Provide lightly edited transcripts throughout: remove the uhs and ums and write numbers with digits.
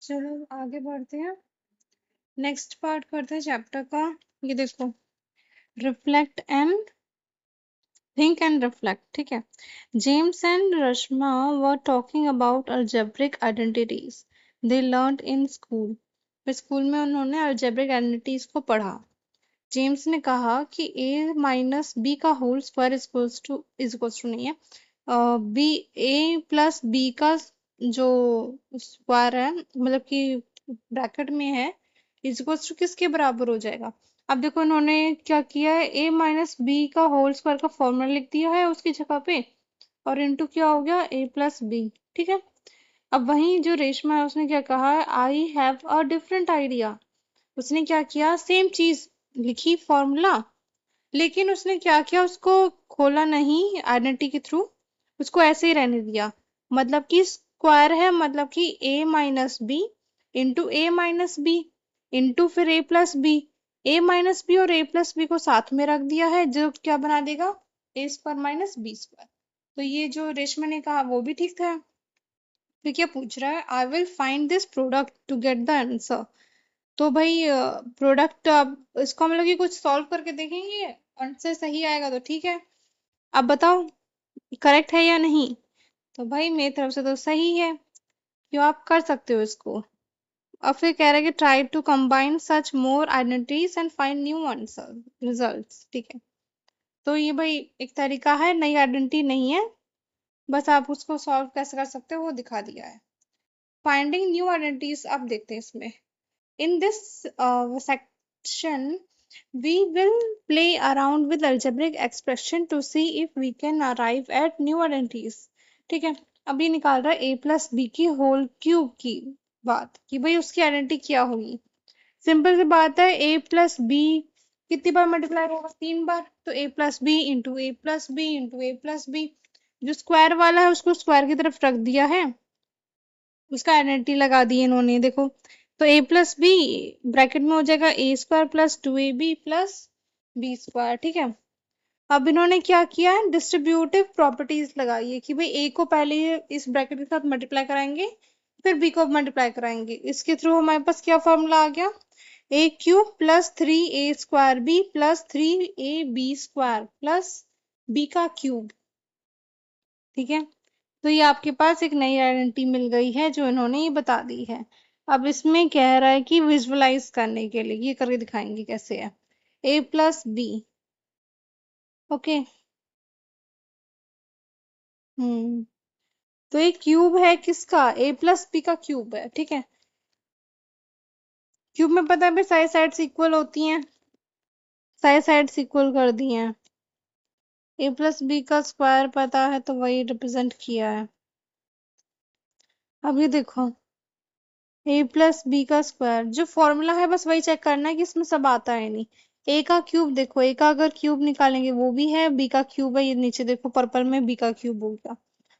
चलो आगे बढ़ते हैं। नेक्स्ट पार्ट करते हैं चैप्टर का। ये देखो, reflect and think and reflect. ठीक है। James and Rashma were talking about algebraic identities they learned in school. School में उन्होंने अलजेब्रिक आइडेंटिटीज को पढ़ा। जेम्स ने कहा कि a माइनस बी का whole square is equals to नहीं है, बी ए प्लस बी का जो स्क्वायर है, मतलब कि ब्रैकेट में है, इज इक्वल्स टू किसके बराबर हो जाएगा। अब देखो इन्होंने क्या किया है, a माइनस बी का होल स्क्वायर का फॉर्मूला लिख दिया है उसकी जगह पे, और इनटू क्या हो गया a प्लस बी। ठीक है। अब वहीं जो रेशमा है उसने क्या कहा है, I have a different idea. उसने क्या किया, सेम चीज लिखी फॉर्मूला, लेकिन उसने क्या किया, उसको खोला नहीं आइडेंटिटी के थ्रू, उसको ऐसे ही रहने दिया। मतलब कि स्क्वायर है, मतलब कि a minus B into A minus B into फिर a plus B. A minus B और a प्लस बी को साथ में रख दिया है, जो क्या बना देगा, a square minus B square. तो ये जो रेशमा ने कहा वो भी ठीक था। फिर क्या पूछ रहा है, I will find this product to get the answer. तो भाई प्रोडक्ट, अब इसको मतलब कि कुछ सॉल्व करके देखेंगे, आंसर सही आएगा तो ठीक है। अब बताओ करेक्ट है या नहीं। तो भाई मेरी तरफ से तो सही है, क्यों, आप कर सकते हो इसको। अब फिर कह रहा है कि try to combine such more identities and find new answer results. ठीक है। तो ये भाई एक तरीका है, नई आइडेंटिटी नहीं है, बस आप उसको सॉल्व कैसे कर सकते हो वो दिखा दिया है। फाइंडिंग न्यू आइडेंटिटीज, अब देखते हैं इसमें। In this section, we will play around with algebraic expression to see if we can arrive at new identities। ठीक है। अब ये निकाल रहा है a प्लस बी की होल क्यूब की बात, कि भाई उसकी आइडेंटिटी क्या होगी। सिंपल सी बात है, a प्लस बी कितनी बार मल्टीप्लाई होगा, 3 बार। तो a plus B into A plus B into A plus B, जो स्क्वायर वाला है उसको स्क्वायर की तरफ रख दिया है, उसका आइडेंटिटी लगा दी इन्होंने। देखो, तो a प्लस बी ब्रैकेट में हो जाएगा a square plus 2ab plus B square. ठीक है। अब इन्होंने क्या किया है, डिस्ट्रीब्यूटिव प्रॉपर्टीज लगाई है कि भाई a को पहले इस ब्रैकेट के साथ मल्टीप्लाई कराएंगे, फिर b को मल्टीप्लाई कराएंगे। इसके थ्रू हमारे पास क्या फॉर्मूला आ गया, a cube plus 3a square B plus 3ab square plus b का क्यूब। ठीक है। तो ये आपके पास एक नई आइडेंटिटी मिल गई है जो इन्होंने ये बता दी है। अब इसमें कह रहा है कि विजुअलाइज करने के लिए ये करके दिखाएंगे कैसे है, a प्लस बी। ओके। हम्म। तो ये क्यूब है किसका, a प्लस बी का क्यूब है। ठीक है। क्यूब में पता है भाई सारी साइड्स इक्वल होती हैं, सारी साइड्स इक्वल कर दी हैं। a प्लस बी का स्क्वायर पता है तो वही रिप्रेजेंट किया है। अब ये देखो, a प्लस बी का स्क्वायर जो फॉर्मूला है बस वही चेक करना है कि इसमें सब आता है नहीं। a का क्यूब देखो, a का अगर क्यूब निकालेंगे वो भी है, b का क्यूब है, ये नीचे देखो पर्पल में b का क्यूब हो गया।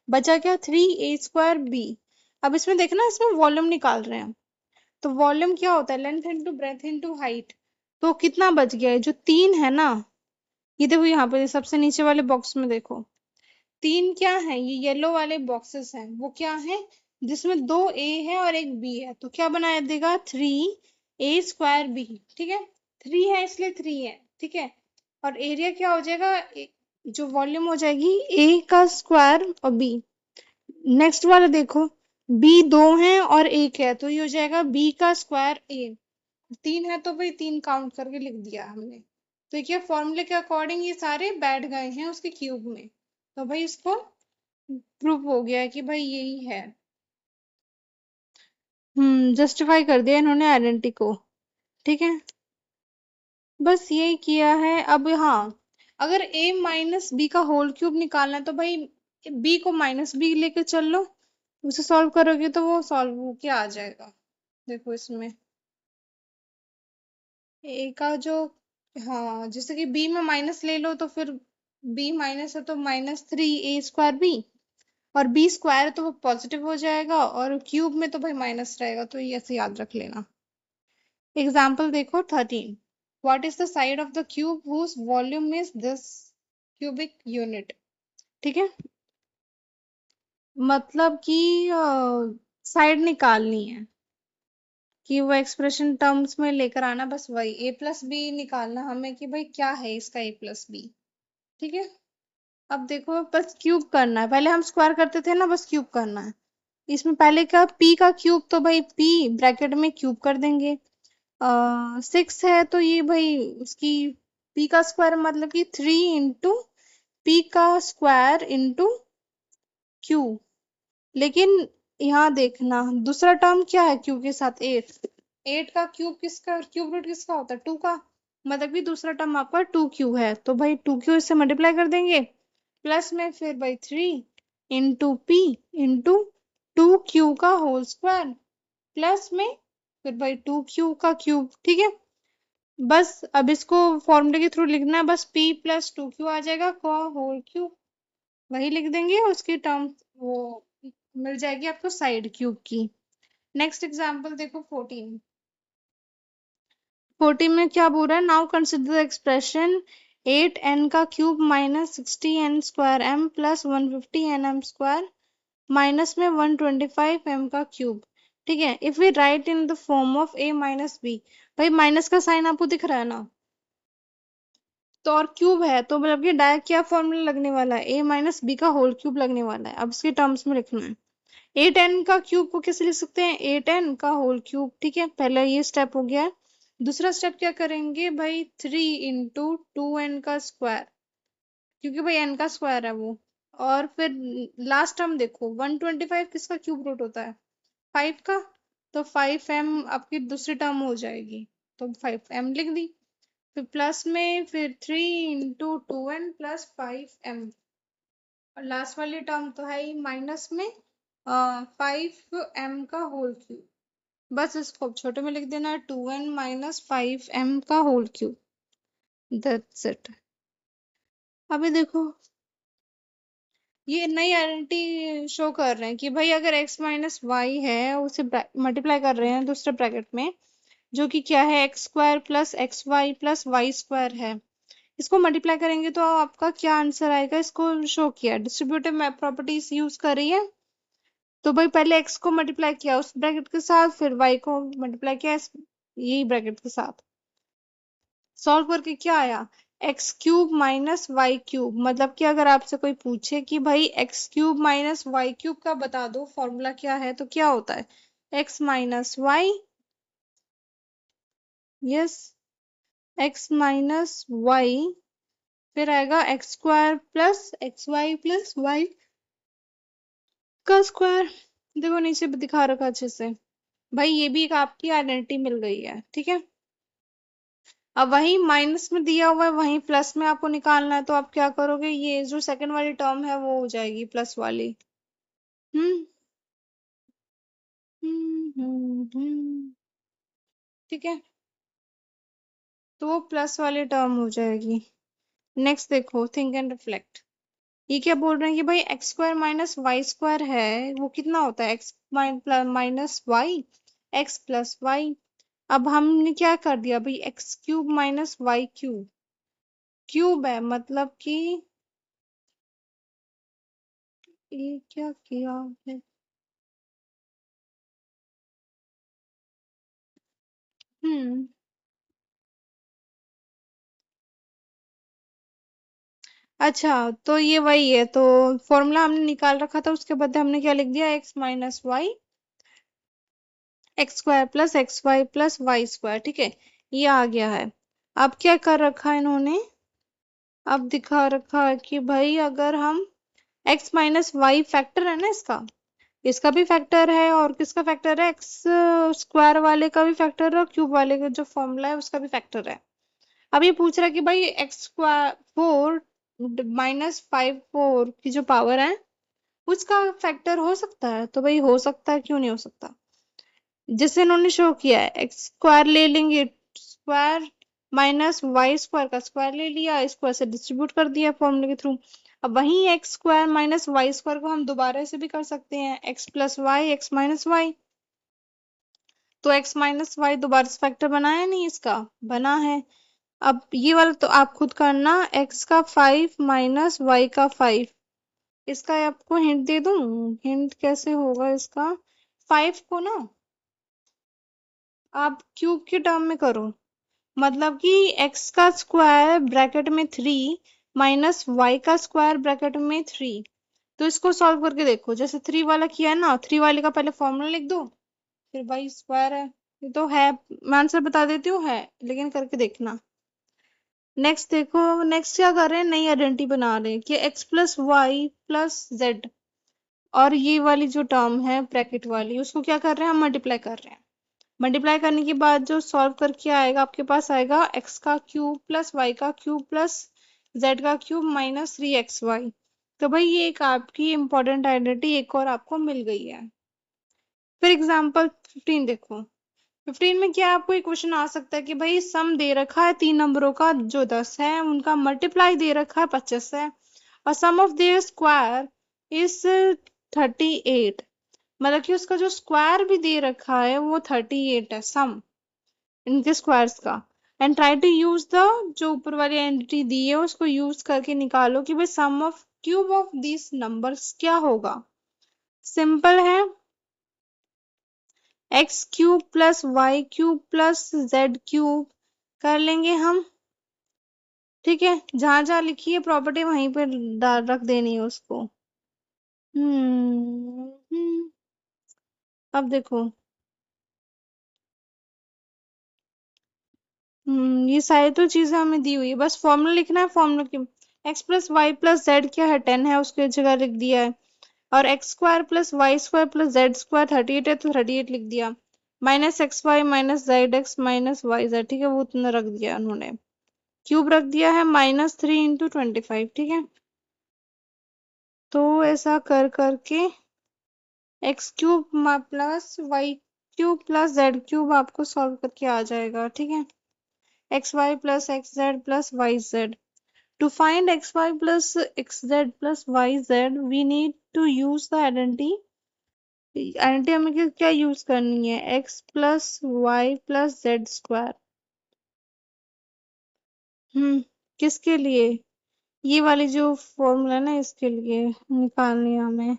बचा क्या, 3a स्क्वायर b। अब इसमें देखना, इसमें वॉल्यूम निकाल रहे हैं, तो वॉल्यूम क्या होता है, length into breadth into height. तो कितना बच गया है, जो 3 है ना, ये देखो यहाँ पे सबसे नीचे वाले बॉक्स में देखो, 3 क्या है, ये येलो वाले बॉक्सेस हैं, वो क्या है, जिसमें 2 ए है और एक बी है, तो क्या बना देगा, 3a स्क्वायर बी। ठीक है। 3 है इसलिए 3 है। ठीक है। और एरिया क्या हो जाएगा, जो वॉल्यूम हो जाएगी a का स्क्वायर और b। नेक्स्ट वाला देखो, b 2 है और 1 है, तो ये हो जाएगा b का स्क्वायर a। 3 है तो भाई 3 काउंट करके लिख दिया हमने। तो क्या फॉर्मूले के अकॉर्डिंग ये सारे बैठ गए हैं उसके क्यूब में, तो भाई इसको प्रूफ हो गया है कि भाई यही है। जस्टिफाई कर दिया इन्होंने आइडेंटिटी को। ठीक है। बस यही किया है। अब हाँ, अगर a माइनस बी का होल क्यूब निकालना है तो भाई b को माइनस बी लेके चल लो, उसे सॉल्व करोगे तो वो सॉल्व हो के आ जाएगा। देखो इसमें a का जो, हाँ जैसे कि b में माइनस ले लो तो फिर b माइनस है तो -3a स्क्वायर b, और b स्क्वायर है तो वो पॉजिटिव हो जाएगा, और क्यूब में तो भाई माइनस रहेगा, तो ये ऐसे याद रख लेना। एग्जाम्पल देखो 13, what is the side of the cube whose volume is this cubic unit. ठीक है। मतलब कि साइड निकालनी है, कि वो एक्सप्रेशन टर्म्स में लेकर आना, बस वही ए प्लस बी निकालना हमें कि भाई क्या है इसका ए प्लस बी। ठीक है, अब देखो बस क्यूब करना है, पहले हम स्क्वायर करते थे ना, बस क्यूब करना है। इसमें पहले का p का क्यूब, तो भाई p ब्रैकेट में क्यूब कर देंगे। 6 है तो ये भाई उसकी p का स्क्वायर मतलब कि 3 इंटू p का स्क्वायर इंटू q। लेकिन यहाँ देखना दूसरा टर्म क्या है q के साथ, 8। 8 का क्यूब किसका, क्यूब रूट किसका होता है, 2 का। मतलब कि दूसरा टर्म आपका 2q है, तो भाई 2q इससे मल्टीप्लाई कर देंगे, प्लस में फिर भाई 3 इंटू p इंटू 2q का होल स्क्वायर, प्लस में फिर भाई 2q का क्यूब। ठीक है, बस अब इसको फॉर्मूले के थ्रू लिखना है, बस p प्लस 2q आ जाएगा का होल क्यूब, वही लिख देंगे, उसकी टर्म वो मिल जाएगी आपको साइड क्यूब की। नेक्स्ट एग्जांपल देखो 14। 14 में क्या बोल रहा है, now consider the expression 8n का cube minus 60n square m plus 150n m square minus में 125m का क्यूब। ठीक है, if we write in the form of a minus b, भाई माइनस का साइन आपको दिख रहा है ना, तो और क्यूब है तो मतलब कि डायरेक्ट क्या फॉर्मूला लगने वाला है, a माइनस बी का होल क्यूब लगने वाला है। अब इसके टर्म्स में लिखना है, 8n का क्यूब को कैसे लिख सकते हैं, 8n का होल क्यूब। ठीक है, पहला ये स्टेप हो गया। दूसरा स्टेप क्या करेंगे भाई, 3 इंटू 2n का स्क्वायर, क्योंकि भाई n का स्क्वायर है वो। और फिर लास्ट टर्म देखो 125 किसका क्यूब रूट होता है, 5 का, तो 5m आपकी दूसरी टर्म हो जाएगी, तो 5m लिख दी। फिर प्लस में फिर 3 इंटू 2n प्लस 5m, और लास्ट वाली टर्म तो है ही माइनस में 5m का होल क्यूब। बस इसको अब छोटे में लिख देना है, 2n माइनस 5m का होल क्यूब, दैट्स इट। अभी देखो ये नई आइडेंटिटी शो कर रहे हैं कि भाई अगर x माइनस वाई है उसे मल्टीप्लाई कर रहे हैं दूसरे ब्रैकेट में, जो कि क्या है X square plus X Y plus Y square है, इसको मल्टीप्लाई करेंगे तो आपका क्या आंसर आएगा, इसको शो किया डिस्ट्रीब्यूटिव प्रॉपर्टीज यूज कर रही है। तो भाई पहले x को मल्टीप्लाई किया उस ब्रैकेट के साथ, फिर y को मल्टीप्लाई किया यही ब्रैकेट के साथ, सॉल्व करके क्या आया, X cube minus Y cube. मतलब कि अगर आपसे कोई पूछे कि भाई X cube minus Y cube का बता दो फॉर्मूला क्या है, तो क्या होता है, X minus Y, yes, X minus Y, फिर आएगा X square plus X Y plus Y का स्क्वायर। देखो नीचे दिखा रखा अच्छे से, भाई ये भी एक आपकी आइडेंटिटी मिल गई है। ठीक है, अब वही माइनस में दिया हुआ है वही प्लस में आपको निकालना है, तो आप क्या करोगे, ये जो सेकंड वाली टर्म है वो हो जाएगी प्लस वाली। हम्म ठीक है, तो वो प्लस वाली टर्म हो जाएगी। नेक्स्ट देखो थिंक एंड रिफ्लेक्ट, ये क्या बोल रहे हैं कि भाई X square minus Y square है वो कितना होता है, X minus Y, X plus Y. अब हमने क्या कर दिया भाई, X cube minus Y cube, cube है मतलब कि ये क्या किया है, हम्म अच्छा, तो ये वही है, तो फॉर्मूला हमने निकाल रखा था उसके बाद हमने क्या लिख दिया, X minus Y X square plus X Y plus Y square. ठीक है, ये आ गया है। अब क्या कर रखा है इन्होंने, अब दिखा रखा है कि भाई अगर हम x माइनस वाई फैक्टर है ना इसका, इसका भी फैक्टर है और किसका फैक्टर है, एक्स स्क्वायर वाले का भी फैक्टर है और क्यूब वाले का जो फॉर्मूला है उसका भी फैक्टर है। अब ये पूछ रहा है कि भाई एक्स स्क्वायर 4 माइनस 5 4 की जो पावर है उसका फैक्टर हो सकता है, तो भाई हो सकता है, क्यों नहीं हो सकता, जिसे इन्होंने शो किया है एक्स स्क्वायर ले लेंगे, स्क्वायर माइनस वाई स्क्वायर का स्क्वायर ले लिया, स्क्वायर से डिस्ट्रीब्यूट कर दिया फॉर्मूले के थ्रू। अब वही X square minus Y square को हम दोबारा से भी कर सकते हैं, X plus Y X minus Y, तो एक्स माइनस वाई दोबारा से फैक्टर बनाया नहीं इसका, बना है। अब ये वाला तो आप खुद करना, एक्स का 5 माइनस वाई का 5, इसका आपको हिंट दे दूं, हिंट कैसे होगा इसका, 5 को ना आप क्यूब के टर्म में करो, मतलब कि एक्स का स्क्वायर ब्रैकेट में 3 माइनस वाई का स्क्वायर ब्रैकेट में 3। तो इसको सॉल्व करके देखो, जैसे 3 वाला किया है ना, 3 वाले का पहले फॉर्मूला लिख दो, फिर वाई स्क्वायर है, ये तो है, मैं आंसर बता देती हूँ है, लेकिन करके देखना। नेक्स्ट देखो, नेक्स्ट क्या कर रहे हैं, नई आइडेंटिटी बना रहे हैं कि X plus Y plus Z, और ये वाली जो टर्म है ब्रैकेट वाली, उसको क्या कर रहे हैं हम, मल्टीप्लाई कर रहे हैं। मल्टीप्लाई करने के बाद जो सॉल्व करके आएगा आपके पास आएगा एक्स का क्यूब प्लस वाई का क्यूब प्लस जेड का क्यूब माइनस 3xy। तो भाई ये एक आपकी इंपॉर्टेंट आइडेंटिटी एक और आपको मिल गई है। फिर एग्जांपल 15 देखो, 15 में क्या आपको एक क्वेश्चन आ सकता है कि भाई सम दे रखा है तीन नंबरों का जो 10 है, उनका मल्टीप्लाई दे रखा है 25 है, और सम ऑफ देयर स्क्वायर इज 38, मतलब कि उसका जो स्क्वायर भी दे रखा है वो 38 है, सम इनके स्क्वायर्स का। And try to use the, जो ऊपर वाली एंटिटी दी है उसको यूज करके निकालो कि भाई sum of cube of this numbers क्या होगा। सिंपल है, x cube plus Y cube plus Z cube कर लेंगे हम, ठीक है, जहां जहां लिखी है प्रॉपर्टी वहीं पे डाल रख देनी है उसको। हम्म। अब देखो, ये सारी तो चीजें हमें दी हुई है, बस फॉर्मूला लिखना है, फॉर्मूला की X plus Y plus Z क्या है 10 है, उसके जगह लिख दिया है, और X square plus Y square plus Z square 38 है तो 38 लिख दिया, minus X Y minus Z X minus Y Z, ठीक है, वो उतना रख दिया उन्होंने। क्यूब रख दिया है -3 × 25, ठीक है। तो ऐसा कर करके X cube plus Y cube plus Z cube आपको सॉल्व करके आ जाएगा, ठीक है। X Y plus X Z plus Y Z, to find xy plus xz plus yz we need to use the identity। Identity हमें क्या use करनी है, x plus Y plus Z square. किसके लिए, ये वाली जो फॉर्मूला ना इसके लिए निकालनी है हमें।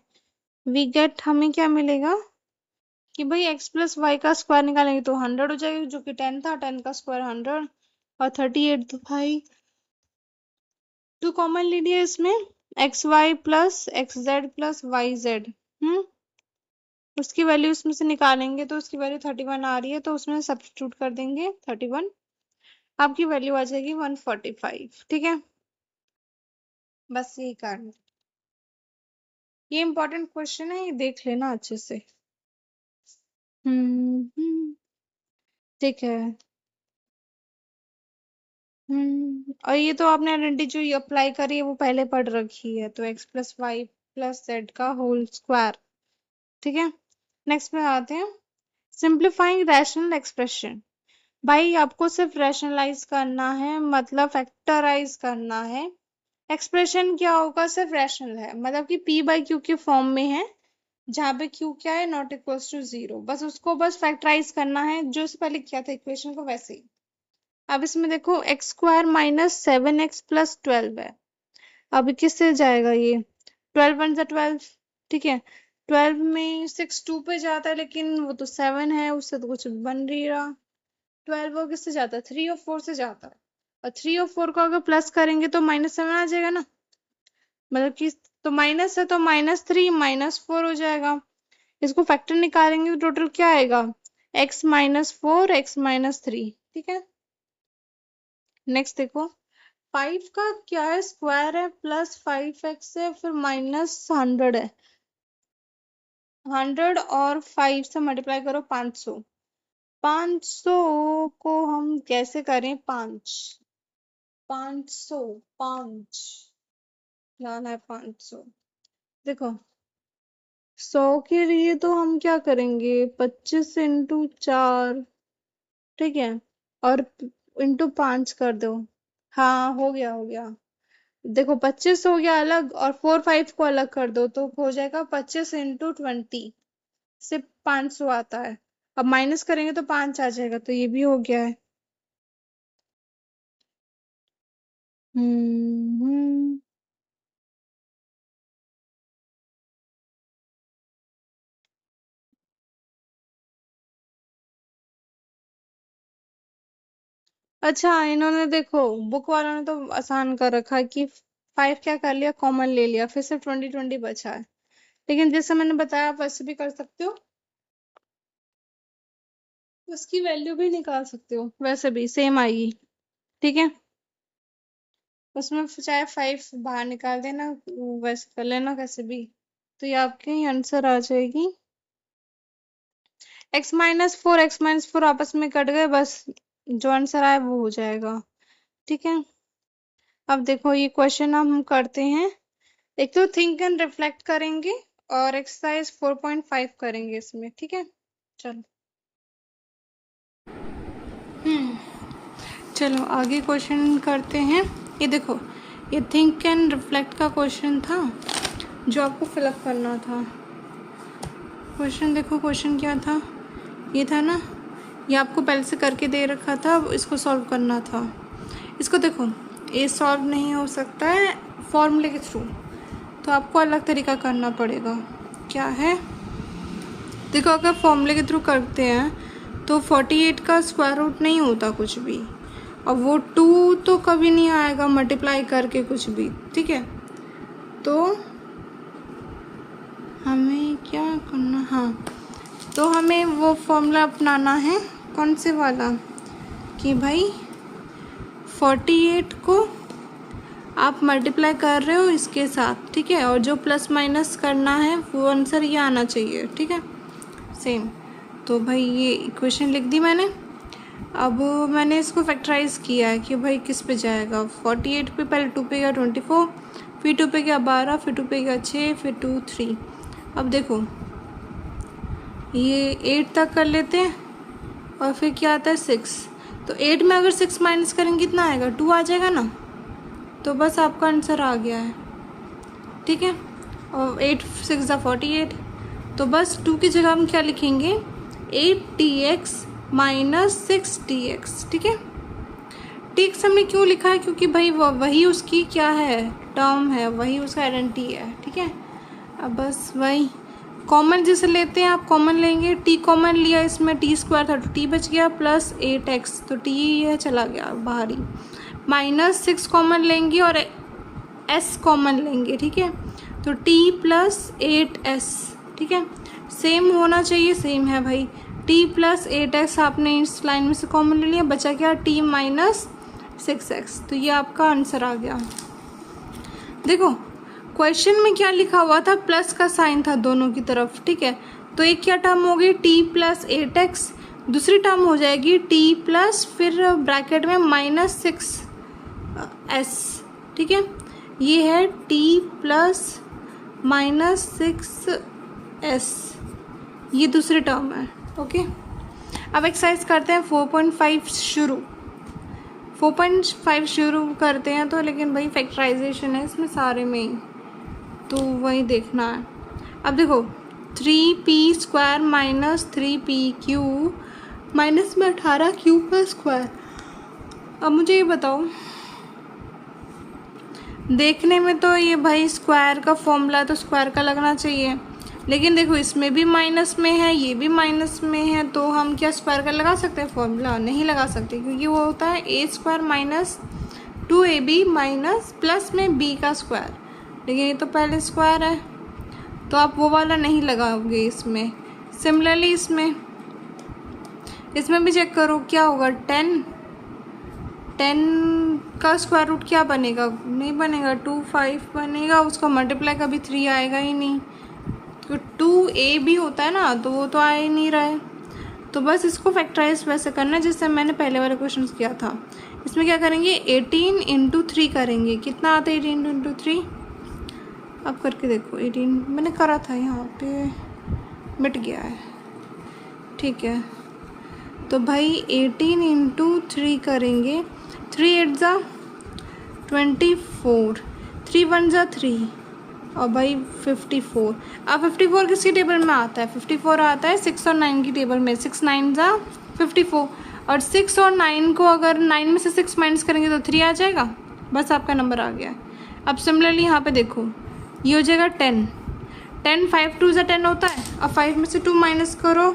वी गेट, हमें क्या मिलेगा कि भाई x प्लस वाई का स्क्वायर निकालेंगे तो 100 हो जाएगा, जो कि 10 था, 10 का स्क्वायर 100, और 38 तो भाई टू कॉमन लीजिए इसमें, X Y plus X Z plus Y Z. उसकी वैल्यू उसमें से निकालेंगे तो उसकी वैल्यू 31 आ रही है, तो उसमें सब्स्टिट्यूट कर देंगे 31, आपकी वैल्यू आ जाएगी 145, ठीक है। बस यही कारण, ये इंपॉर्टेंट क्वेश्चन है, ये देख लेना अच्छे से। ठीक है। और ये तो आपने आइडेंटिटी जो ये अप्लाई करी है वो पहले पढ़ रखी है, तो X plus Y plus Z का होल स्क्वायर, ठीक है। नेक्स्ट में आते हैं, सिंप्लीफाइंग रैशनल एक्सप्रेशन। भाई आपको सिर्फ रैशनलाइज करना है, मतलब फैक्टराइज करना है। एक्सप्रेशन क्या होगा, सिर्फ रैशनल है, मतलब कि p बाई क्यू के फॉर्म में है, जहाँ पे q क्या है, नॉट इक्वल्स टू 0, बस उसको बस फैक्टराइज करना है, जो से पहले किया था इक्वेशन को वैसे ही। अब इसमें देखो x square minus 7x plus 12 है, अब किससे जाएगा ये, 12 वन जा 12, ठीक है। 12 में 6 2 पे जाता है, लेकिन वो तो 7 है, उससे तो कुछ बन नहीं रहा। 12 वो किससे जाता है, 3 और 4 से जाता है, और 3 और 4 को अगर प्लस करेंगे तो -7 आ जाएगा ना, मतलब कि तो माइनस है तो -3 -4 हो जाएगा। इसको फैक्टर निकालेंगे तो टोटल क्या आएगा, x-4 x-3, ठीक है। नेक्स्ट देखो, 5 का क्या है, स्क्वायर है, प्लस 5x है, फिर -100 है, 100 और 5 से मल्टीप्लाई करो 500, 500 को हम कैसे करें, 500 5 लाना है 500। देखो 100 के लिए तो हम क्या करेंगे, 25 × 4, ठीक है, और ×5 कर दो। हाँ हो गया हो गया, देखो 25 हो गया अलग, और 4 5 को अलग कर दो तो हो जाएगा 25 × 20 से 500 आता है। अब माइनस करेंगे तो 5 आ जाएगा, तो ये भी हो गया है। हम्म। अच्छा, इन्होंने देखो बुक वालों ने तो आसान कर रखा है कि 5 क्या कर लिया, कॉमन ले लिया, फिर सिर्फ 20 बचा है। लेकिन जैसे मैंने बताया आप वैसे भी कर सकते हो, उसकी वैल्यू भी निकाल सकते हो, वैसे भी सेम आएगी। ठीक है, उसमें चाहे 5 बाहर निकाल देना, वैसे कर लेना कैसे भी, तो ये आपकी आंसर आ जाएगी। x-4 आपस में कट गए, बस जो आंसर आए वो हो जाएगा। ठीक है, अब देखो ये क्वेश्चन हम करते हैं। एक तो थिंक एंड रिफ्लेक्ट करेंगे और एक्सरसाइज 4.5 करेंगे इसमें। ठीक है, चलो। चलो आगे क्वेश्चन करते हैं। ये देखो, ये थिंक एंड रिफ्लेक्ट का क्वेश्चन था जो आपको फिलअप करना था। क्वेश्चन देखो, क्वेश्चन क्या था, ये था ना, ये आपको पहले से करके दे रखा था, इसको सॉल्व करना था। इसको देखो, ये सॉल्व नहीं हो सकता है फॉर्मूले के थ्रू, तो आपको अलग तरीका करना पड़ेगा। क्या है, देखो अगर फॉर्मूले के थ्रू करते हैं तो 48 का स्क्वायर रूट नहीं होता कुछ भी, और वो 2 तो कभी नहीं आएगा मल्टीप्लाई करके कुछ भी। ठीक है, तो हमें क्या करना, हाँ, तो हमें वो फॉर्मूला अपनाना है, कौन से वाला, कि भाई 48 को आप मल्टीप्लाई कर रहे हो इसके साथ। ठीक है, और जो प्लस माइनस करना है वो आंसर ये आना चाहिए। ठीक है, सेम। तो भाई ये इक्वेशन लिख दी मैंने। अब मैंने इसको फैक्टराइज किया है कि भाई किस पे जाएगा। 48 पे पहले 2 पे गया 24, फिर 2 पे गया 12, फिर 2 पे गया 6, फिर 2 3। अब देखो ये 8 तक कर लेते हैं, और फिर क्या आता है 6। तो 8 में अगर 6 माइनस करेंगे कितना आएगा, 2 आ जाएगा ना, तो बस आपका आंसर आ गया है। ठीक है, और 8 6 48, तो बस 2 की जगह हम क्या लिखेंगे, 8dx माइनस 6dx। ठीक है, टीक्स हमने क्यों लिखा है, क्योंकि भाई वही उसकी क्या है, टर्म है, वही उसका आइडेंटिटी है। ठीक है, अब बस वही कॉमन जैसे लेते हैं, आप कॉमन लेंगे, टी कॉमन लिया, इसमें टी स्क्वायर था तो टी बच गया, प्लस 8x, तो टी यह चला गया बाहर ही, माइनस 6 कॉमन लेंगे और s कॉमन लेंगे। ठीक है, तो t प्लस 8s। ठीक है, सेम होना चाहिए, सेम है भाई, t प्लस 8x आपने इस लाइन में से कॉमन ले लिया, बचा क्या t माइनस 6x, तो ये आपका आंसर आ गया। देखो क्वेश्चन में क्या लिखा हुआ था, प्लस का साइन था दोनों की तरफ। ठीक है, तो एक क्या टर्म होगी, t प्लस 8x, दूसरी टर्म हो जाएगी t प्लस फिर ब्रैकेट में माइनस 6s। ठीक है, ये है t प्लस माइनस 6s, ये दूसरी टर्म है। ओके, अब एक्सरसाइज करते हैं 4.5 शुरू। 4.5 शुरू करते हैं तो, लेकिन भाई फैक्टराइजेशन है इसमें सारे में ही, तो वही देखना है। अब देखो 3p² माइनस 3pq माइनस में 18q का स्क्वायर। अब मुझे ये बताओ, देखने में तो ये भाई स्क्वायर का फॉर्मूला तो स्क्वायर का लगना चाहिए, लेकिन देखो इसमें भी माइनस में है, ये भी माइनस में है, तो हम क्या स्क्वायर का लगा सकते हैं फॉर्मूला, नहीं लगा सकते, क्योंकि वो होता है a² minus 2ab minus plus में b का स्क्वायर, लेकिन ये तो पहले स्क्वायर है, तो आप वो वाला नहीं लगाओगे इसमें। सिमिलरली इसमें भी चेक करो क्या होगा, 10 का स्क्वायर रूट क्या बनेगा, नहीं बनेगा, 25 बनेगा, उसका मल्टीप्लाई कभी 3 आएगा ही नहीं, तो 2a भी होता है ना, तो वो तो आ ही नहीं रहा है। तो बस इसको फैक्टराइज वैसे करना है जैसे मैंने पहले वाले क्वेश्चन किया था। इसमें क्या करेंगे, 18 इंटू 3 करेंगे, कितना आता है 18 इंटू 3, अब करके देखो, 18 मैंने करा था, यहाँ पे मिट गया है। ठीक है, तो भाई 18 इंटू 3 करेंगे, 3 8 ज़ा 24, 3 1 ज़ा 3, और भाई 54। अब 54 किसकी टेबल में आता है, 54 आता है 6 और 9 की टेबल में, 6 9 ज़ा 54, और 6 और 9 को अगर 9 में से 6 माइनस करेंगे तो 3 आ जाएगा, बस आपका नंबर आ गया। अब सिमिलरली यहाँ पे देखो, ये हो जाएगा 10, 5 2 ज़ा 10 होता है, अब 5 में से 2 माइनस करो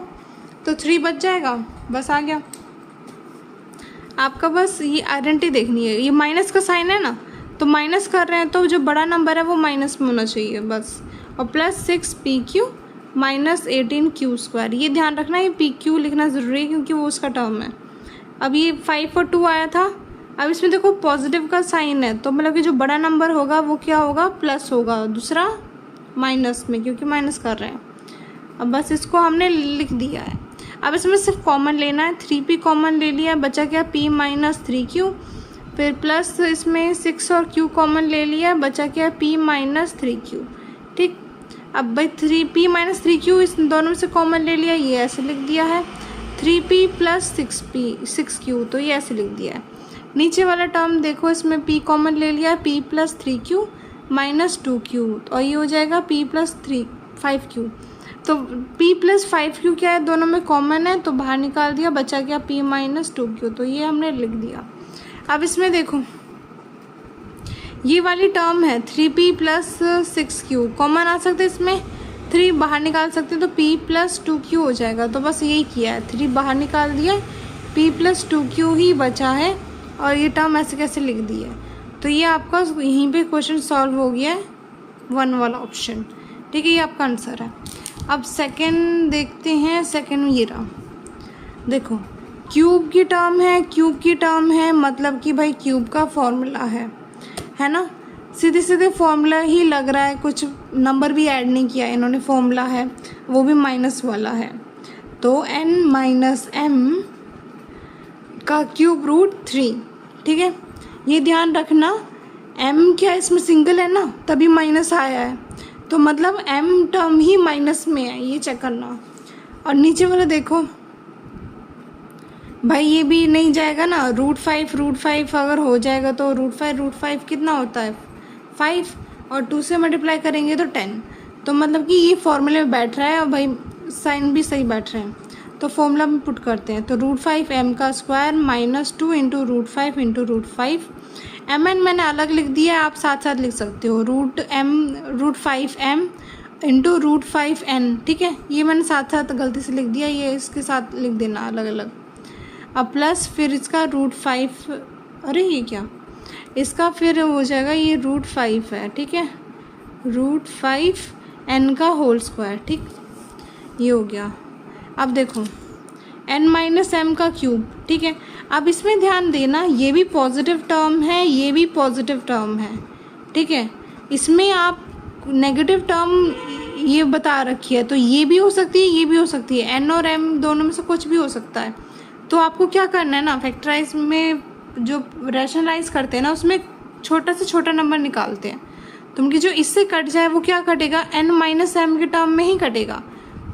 तो 3 बच जाएगा, बस आ गया। आपका बस ये आइडेंटिटी देखनी है, ये माइनस का साइन है ना, तो माइनस कर रहे हैं तो जो बड़ा नंबर है वो माइनस में होना चाहिए बस। और प्लस 6PQ माइनस 18Q², ये ध्यान रखना, ये PQ लिखना ज़रूरी है क्योंकि वो उसका टर्म है। अब ये 5 और 2 आया था, अब इसमें देखो पॉजिटिव का साइन है तो मतलब कि जो बड़ा नंबर होगा वो क्या होगा, प्लस होगा, दूसरा माइनस में क्योंकि माइनस कर रहे हैं। अब बस इसको हमने लिख दिया है। अब इसमें सिर्फ कॉमन लेना है, 3P कॉमन ले लिया, बचा क्या P माइनस 3Q, फिर प्लस इसमें 6 और Q कॉमन ले लिया, बचा क्या P माइनस 3Q। ठीक, अब भाई 3P माइनस 3Q इस दोनों में से कॉमन ले लिया, ये ऐसे लिख दिया है। 3P प्लस 6Q, तो ये ऐसे लिख दिया है। नीचे वाला टर्म देखो, इसमें P कॉमन ले लिया, P plus 3Q minus 2Q, और ये हो जाएगा P प्लस 5Q। तो P प्लस 5Q क्या है, दोनों में कॉमन है तो बाहर निकाल दिया, बचा गया P माइनस 2Q, तो ये हमने लिख दिया। अब इसमें देखो ये वाली टर्म है 3P प्लस 6Q, कॉमन आ सकते इसमें, 3 बाहर निकाल सकते तो P प्लस 2Q हो जाएगा, तो बस यही किया है, 3 बाहर निकाल दिया, P प्लस 2Q ही बचा है, और ये टर्म ऐसे कैसे लिख दी है। तो ये आपका यहीं पे क्वेश्चन सॉल्व हो गया है, 1 वाला ऑप्शन। ठीक है, ये आपका आंसर है। अब सेकंड देखते हैं, सेकंड ये रहा, देखो क्यूब की टर्म है, क्यूब की टर्म है, मतलब कि भाई क्यूब का फॉर्मूला है ना, सीधे सीधे फॉर्मूला ही लग रहा है, कुछ नंबर भी ऐड नहीं किया इन्होंने, फॉर्मूला है वो भी माइनस वाला है। तो n माइनस m का क्यूब रूट 3, ठीक है, ये ध्यान रखना, m क्या इसमें सिंगल है ना, तभी माइनस आया है, तो मतलब m टर्म ही माइनस में है, ये चेक करना। और नीचे वाला देखो भाई, ये भी नहीं जाएगा ना, √5 अगर हो जाएगा तो √5 कितना होता है 5, और 2 से मल्टीप्लाई करेंगे तो 10, तो मतलब कि ये फॉर्मूले में बैठ रहा है, और भाई साइन भी सही बैठ रहे हैं, तो फॉर्मूला में पुट करते हैं। तो √5 m का square minus 2 into √5 into √5, mn मैंने अलग लिख दिया है, आप साथ साथ लिख सकते हो, √5m इंटू √5n, ठीक है, ये मैंने साथ साथ गलती से लिख दिया, ये इसके साथ लिख देना अलग अलग। अब प्लस फिर इसका √5, अरे ये क्या, इसका फिर हो जाएगा, ये √5 है, ठीक है, √5n का होल स्क्वायर, ठीक, ये हो गया। अब देखो n माइनस m का क्यूब, ठीक है, अब इसमें ध्यान देना, ये भी पॉजिटिव टर्म है, ये भी पॉजिटिव टर्म है, ठीक है, इसमें आप नेगेटिव टर्म ये बता रखी है, तो ये भी हो सकती है, ये भी हो सकती है, n और m दोनों में से कुछ भी हो सकता है। तो आपको क्या करना है ना, फैक्टराइज में जो रैशनलाइज करते हैं ना, उसमें छोटा से छोटा नंबर निकालते हैं, तो उनकी जो इससे कट जाए वो क्या कटेगा, n माइनस m के टर्म में ही कटेगा।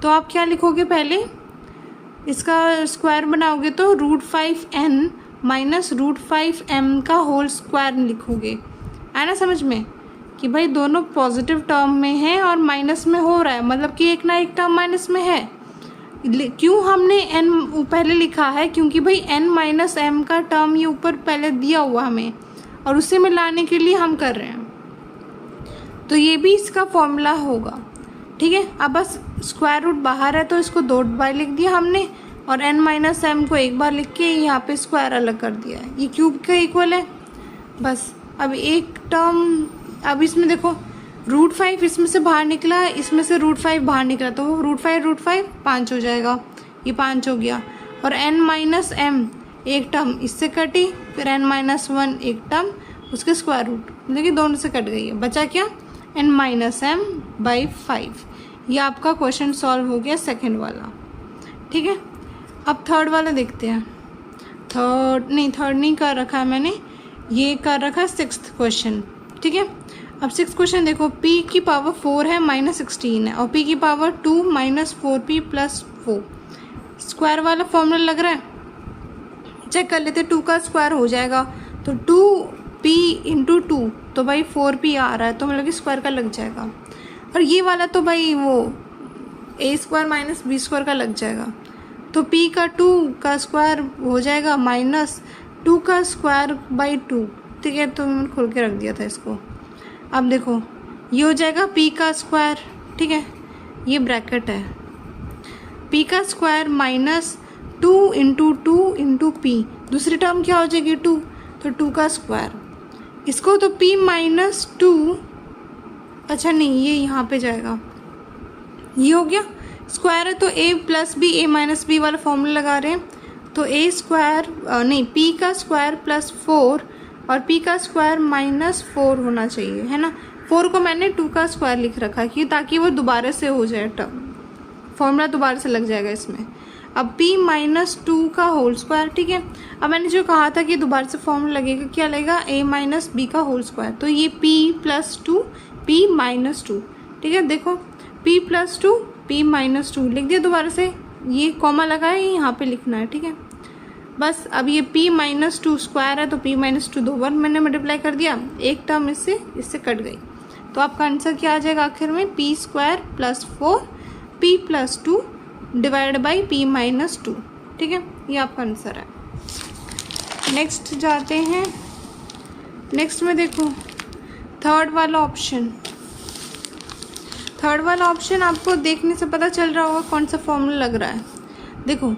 तो आप क्या लिखोगे, पहले इसका स्क्वायर बनाओगे तो √5n माइनस √5m का होल स्क्वायर लिखोगे, है ना समझ में, कि भाई दोनों पॉजिटिव टर्म में है और माइनस में हो रहा है, मतलब कि एक ना एक टर्म माइनस में है। क्यों हमने n पहले लिखा है, क्योंकि भाई n माइनस m का टर्म ये ऊपर पहले दिया हुआ हमें, और उसे में लाने के लिए हम कर रहे हैं, तो ये भी इसका फॉर्मूला होगा, ठीक है। अब बस स्क्वायर रूट बाहर है तो इसको 2 बार लिख दिया हमने, और n माइनस m को एक बार लिख के यहाँ पे स्क्वायर अलग कर दिया है, ये क्यूब का इक्वल है बस। अब एक टर्म, अब इसमें देखो √5 इसमें से बाहर निकला, इसमें से √5 बाहर निकला, तो √5 5 हो जाएगा, ये 5 हो गया, और n माइनस m एक टर्म इससे कटी, फिर n माइनस 1 एक टर्म उसके स्क्वायर रूट, मतलब कि दोनों से कट गई है, बचा क्या n माइनस m बाई 5। ये आपका क्वेश्चन सॉल्व हो गया सेकेंड वाला, ठीक है। अब थर्ड वाला देखते हैं, थर्ड नहीं कर रखा है मैंने, ये कर रखा है 6th क्वेश्चन, ठीक है। अब 6th क्वेश्चन देखो, p की पावर 4 है माइनस 16 है, और p की power 2 minus 4p plus 4, square वाला फॉर्मूला लग रहा है, चेक कर लेते, 2 का स्क्वायर हो जाएगा तो 2p इंटू 2, तो भाई 4p आ रहा है, तो मतलब कि स्क्वायर का लग जाएगा, और ये वाला तो भाई वो a square minus b square का लग जाएगा, तो p का 2 का स्क्वायर हो जाएगा माइनस 2 का स्क्वायर बाई 2, ठीक है, तो मैंने खोल के रख दिया था इसको। अब देखो ये हो जाएगा p का स्क्वायर, ठीक है, ये ब्रैकेट है, p का square minus 2 into 2 into p, दूसरी टर्म क्या हो जाएगी 2, तो 2 का स्क्वायर। इसको तो p माइनस 2, अच्छा नहीं ये यहाँ पे जाएगा, ये हो गया स्क्वायर है तो a plus B a minus B वाला फॉर्मूला लगा रहे हैं, तो a स्क्वायर नहीं p का स्क्वायर प्लस 4 और p का स्क्वायर माइनस 4 होना चाहिए, है ना। 4 को मैंने 2 का स्क्वायर लिख रखा है कि ताकि वो दोबारा से हो जाए, टर्म फॉर्मूला दोबारा से लग जाएगा इसमें। अब p माइनस 2 का होल स्क्वायर, ठीक है। अब मैंने जो कहा था कि दोबारा से फॉर्मूला लगेगा, क्या लगेगा a माइनस बी का होल स्क्वायर, तो ये p प्लस 2 p माइनस 2, ठीक है। देखो p प्लस 2 p माइनस 2 लिख दिया दोबारा से, ये कॉमा लगा है, ये यहाँ पे लिखना है, ठीक है। बस अब ये p माइनस 2 स्क्वायर है तो p माइनस 2 दो बार मैंने मल्टीप्लाई कर दिया, एक टर्म इससे कट गई, तो आपका आंसर क्या आ जाएगा आखिर में, p square plus 4 p plus 2 divide by p minus 2, ठीक है। ये आपका आंसर है। नेक्स्ट जाते हैं, नेक्स्ट में देखो थर्ड वाला ऑप्शन आपको देखने से पता चल रहा होगा कौन सा फॉर्मूला लग रहा है। देखो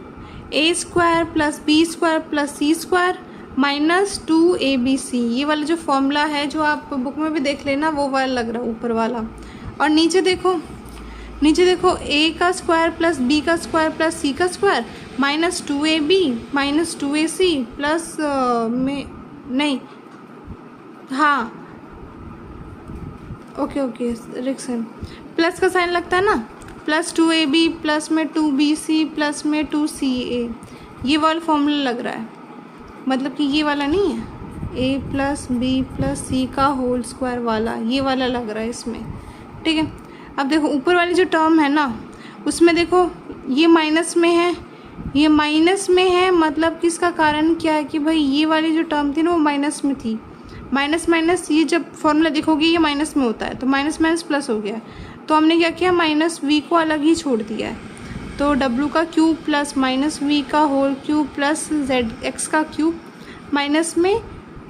a square plus B square plus C square minus 2abc, ये वाला जो फॉर्मूला है जो आप बुक में भी देख लेना, वो वाला लग रहा है ऊपर वाला। और नीचे देखो a का स्क्वायर प्लस b का स्क्वायर प्लस c का square minus 2ab minus 2ac plus में नहीं, हाँ ओके रिक्सन प्लस का साइन लगता है ना, प्लस 2ab प्लस में 2bc प्लस में 2ca, ये वाला फॉर्मूला लग रहा है, मतलब कि ये वाला नहीं है, a प्लस बी प्लस सी का होल स्क्वायर वाला, ये वाला लग रहा है इसमें, ठीक है। अब देखो ऊपर वाली जो टर्म है ना, उसमें देखो ये माइनस में है, ये माइनस में है, मतलब कि इसका कारण क्या है कि भाई ये वाली जो टर्म थी ना वो माइनस में थी, माइनस माइनस ये जब फॉर्मूला देखोगे ये माइनस में होता है, तो माइनस माइनस प्लस हो गया, तो हमने क्या किया माइनस वी को अलग ही छोड़ दिया है, तो w का क्यूब प्लस माइनस वी का होल क्यूब प्लस zx का क्यूब माइनस में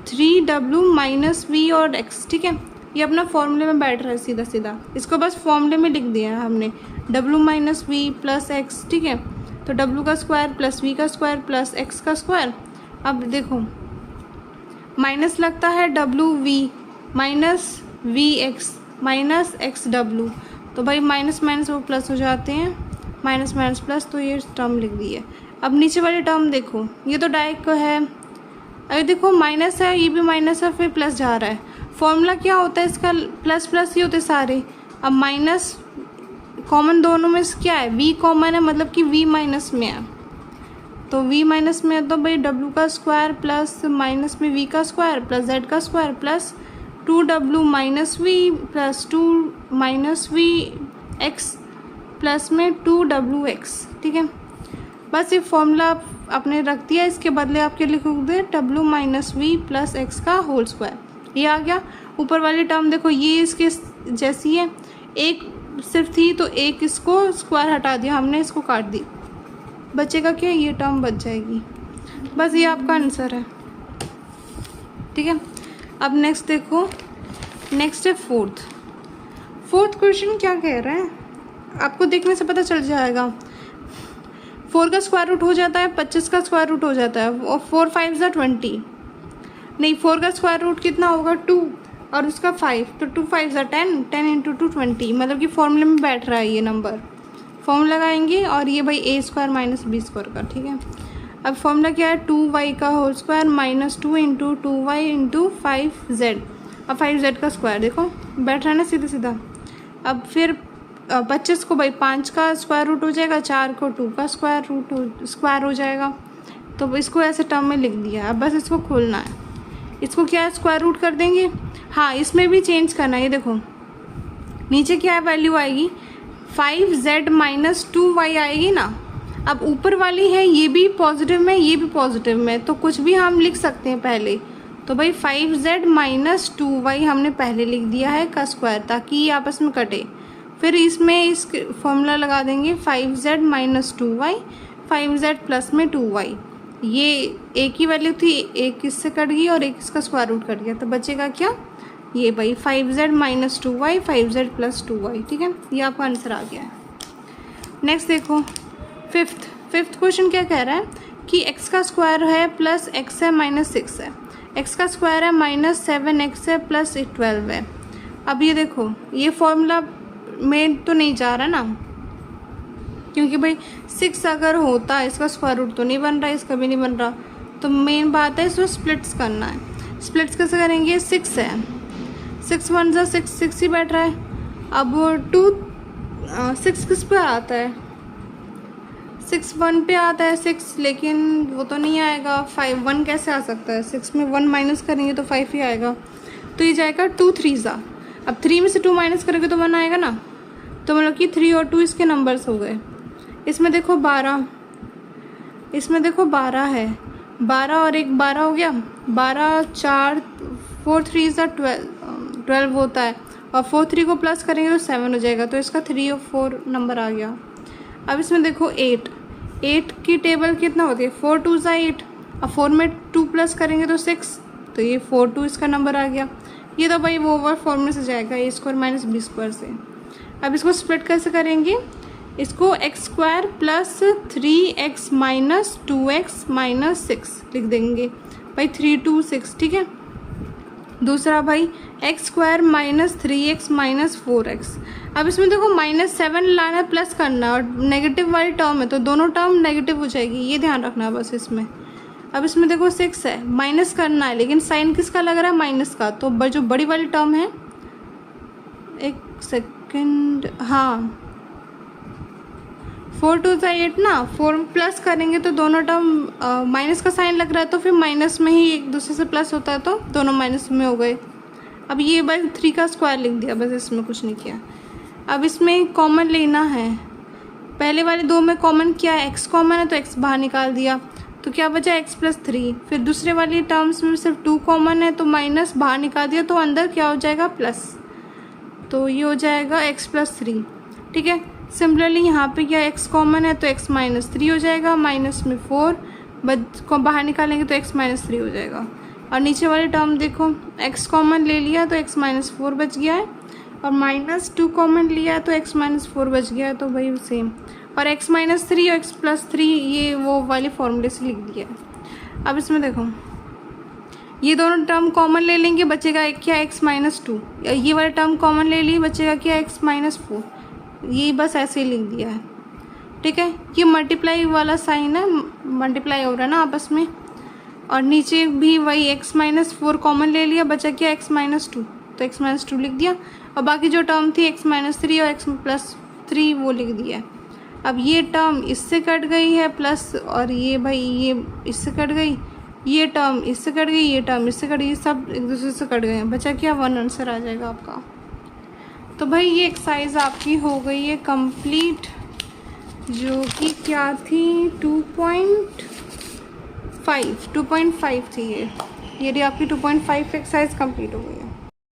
3w माइनस वी और x, ठीक है। ये अपना फॉर्मूले में बैठ रहा है सीधा सीधा, इसको बस फॉर्मूले में लिख दिया है हमने, w minus V plus X, ठीक है। तो w का स्क्वायर प्लस v का स्क्वायर प्लस x का स्क्वायर। अब देखो माइनस लगता है w minus V X minus X W, तो भाई माइनस माइनस वो प्लस हो जाते हैं, माइनस माइनस प्लस, तो ये टर्म लिख दी है। अब नीचे वाली टर्म देखो, ये तो डायरेक्ट है, अगर देखो माइनस है, ये भी माइनस है, फिर प्लस जा रहा है, फॉर्मूला क्या होता है इसका, प्लस प्लस ही होते सारे। अब माइनस कॉमन दोनों में क्या है, v कॉमन है, मतलब कि v माइनस में है, तो v माइनस में है तो भाई w का स्क्वायर प्लस माइनस में v का स्क्वायर प्लस z का square plus 2w minus v plus 2 minus v x plus में 2wx, ठीक है। बस ये फॉर्मूला आपने रख दिया, इसके बदले आपके लिखोगे w minus V plus X का होल स्क्वायर, ये आ गया। ऊपर वाली टर्म देखो ये इसके जैसी है, एक सिर्फ थी तो एक इसको स्क्वायर हटा दिया हमने, इसको काट दी, बचेगा क्या, ये टर्म बच जाएगी। बस ये आपका आंसर है, ठीक है। अब नेक्स्ट देखो, नेक्स्ट है फोर्थ क्वेश्चन क्या कह रहा है, आपको देखने से पता चल जाएगा। 4 का स्क्वायर रूट हो जाता है, 25 का स्क्वायर रूट हो जाता है, और 4 5 ज़ा 20, नहीं 4 का स्क्वायर रूट कितना होगा 2 और उसका 5, तो 2 5 ज़ा 10, 10 इंटू 2 20, मतलब कि फॉर्मूले में बैठ रहा है ये नंबर, फॉर्मूला लगाएंगे और ये भाई a square minus B square का, ठीक है। अब फॉर्मूला क्या है, 2y का whole square minus 2 into 2y into 5z, अब 5z का स्क्वायर देखो बैठ रहा है ना सीधा सीधा। अब फिर 25 को भाई 5 का स्क्वायर रूट हो जाएगा, 4 को 2 का स्क्वायर हो जाएगा, तो इसको ऐसे टर्म में लिख दिया। अब बस इसको खोलना है, इसको क्या है स्क्वायर रूट कर देंगे, हाँ इसमें भी चेंज करना है, ये देखो नीचे क्या है वैल्यू आएगी 5z माइनस 2y आएगी ना। अब ऊपर वाली है ये भी पॉजिटिव में, ये भी पॉजिटिव में, तो कुछ भी हम लिख सकते हैं पहले, तो भाई 5z माइनस 2y हमने पहले लिख दिया है का स्क्वायर, ताकि ये आपस में कटे। फिर इसमें इस फॉर्मूला लगा देंगे 5z minus 2y, 5z plus में 2y, ये एक ही वैल्यू थी, एक इससे कट गई और एक इसका स्क्वायर रूट कट गया, तो बचेगा क्या, ये भाई 5z minus 2y 5z plus 2y, ठीक है। ये आपका आंसर आ गया है। नेक्स्ट देखो फिफ्थ क्वेश्चन क्या कह रहा है कि x का स्क्वायर है प्लस x है माइनस 6 है, x का स्क्वायर है माइनस 7x है प्लस 12 है। अब ये देखो ये फॉर्मूला में तो नहीं जा रहा ना, क्योंकि भाई 6 अगर होता है इसका स्क्वायर रूट तो नहीं बन रहा, इसका भी नहीं बन रहा। तो मेन बात है इसको स्प्लिट्स करना है। स्प्लिट्स कैसे करेंगे, 6 है, 6 1 जा 6, 6 ही बैठ रहा है। अब 6 किस पे आता है, 6 1 पे आता है 6, लेकिन वो तो नहीं आएगा। 5 1 कैसे आ सकता है, 6 में 1 माइनस करेंगे तो 5 ही आएगा। तो ये जाएगा 2 3 जा। अब 3 में से 2 माइनस करोगे तो 1 आएगा ना, तो मतलब कि 3 और 2 इसके नंबर्स हो गए। इसमें देखो 12, इसमें देखो 12 है, 12 और 1 12 हो गया, 12 4 4 3 जा 12 होता है, और 4 3 को प्लस करेंगे तो 7 हो जाएगा। तो इसका 3 और 4 नंबर आ गया। अब इसमें देखो 8, 8 की टेबल कितना होती है, 4 2 जा 8, अब 4 में 2 प्लस करेंगे तो 6, तो ये 4 2 इसका नंबर आ गया। ये तो भाई वो ओवर फॉर्मूले से जाएगा, a square minus B square से। अब इसको स्प्लिट कैसे करेंगे, इसको x square plus 3x minus 2x minus 6 लिख देंगे भाई, 3 2 6, ठीक है। दूसरा भाई X square minus 3x minus 4x। अब इसमें देखो माइनस 7 लाना है, प्लस करना है, और नेगेटिव वाली टर्म है तो दोनों टर्म नेगेटिव हो जाएगी, ये ध्यान रखना है बस इसमें। अब इसमें देखो 6 है, माइनस करना है, लेकिन साइन किसका लग रहा है, माइनस का। तो जो बड़ी वाली टर्म है, एक सेकेंड, हाँ 4 2 जा 8 ना, 4 प्लस करेंगे तो दोनों टर्म माइनस का साइन लग रहा है, तो फिर माइनस में ही एक दूसरे से प्लस होता है, तो दोनों माइनस में हो गए। अब ये बस 3 का स्क्वायर लिख दिया, बस इसमें कुछ नहीं किया। अब इसमें कॉमन लेना है, पहले वाले दो में कॉमन किया है, x कॉमन है तो x बाहर निकाल दिया, तो क्या बचा x प्लस 3। फिर दूसरे वाली टर्म्स में सिर्फ 2 कॉमन है तो माइनस बाहर निकाल दिया, तो अंदर क्या हो जाएगा, प्लस, तो ये हो जाएगा x प्लस 3, ठीक है। सिमिलरली यहाँ पे क्या x कॉमन है तो x माइनस 3 हो जाएगा, माइनस में 4 को बाहर निकालेंगे तो x माइनस 3 हो जाएगा। और नीचे वाली टर्म देखो, x कॉमन ले लिया तो x माइनस 4 बच गया है, और माइनस 2 कॉमन लिया है तो x माइनस 4 बच गया है, तो वही सेम। और x माइनस 3 और x प्लस 3 ये वो वाले फॉर्मूले से लिख दिया है। अब इसमें देखो ये दोनों टर्म कॉमन ले लेंगे, बचेगा क्या, x माइनस 2, ये वाला टर्म कॉमन ले लिए, बचेगा क्या, x माइनस 4, ये बस ऐसे ही लिख दिया है, ठीक है। ये मल्टीप्लाई वाला साइन है, मल्टीप्लाई हो रहा है ना आपस में। और नीचे भी वही x माइनस 4 कॉमन ले लिया, बचा क्या, x माइनस 2, तो x माइनस 2 लिख दिया। और बाकी जो टर्म थी x माइनस 3 और x प्लस 3 वो लिख दिया है। अब ये टर्म इससे कट गई है प्लस, और ये भाई ये इससे कट गई, ये टर्म इससे कट गई, ये टर्म इससे कट गई, सब एक दूसरे से कट गए हैं, बचा क्या, 1 आंसर आ जाएगा आपका। तो भाई ये एक्सरसाइज आपकी हो गई है कंप्लीट, जो कि क्या थी, 2.5 थी ये आपकी 2.5 एक्सरसाइज कंप्लीट हो गई है।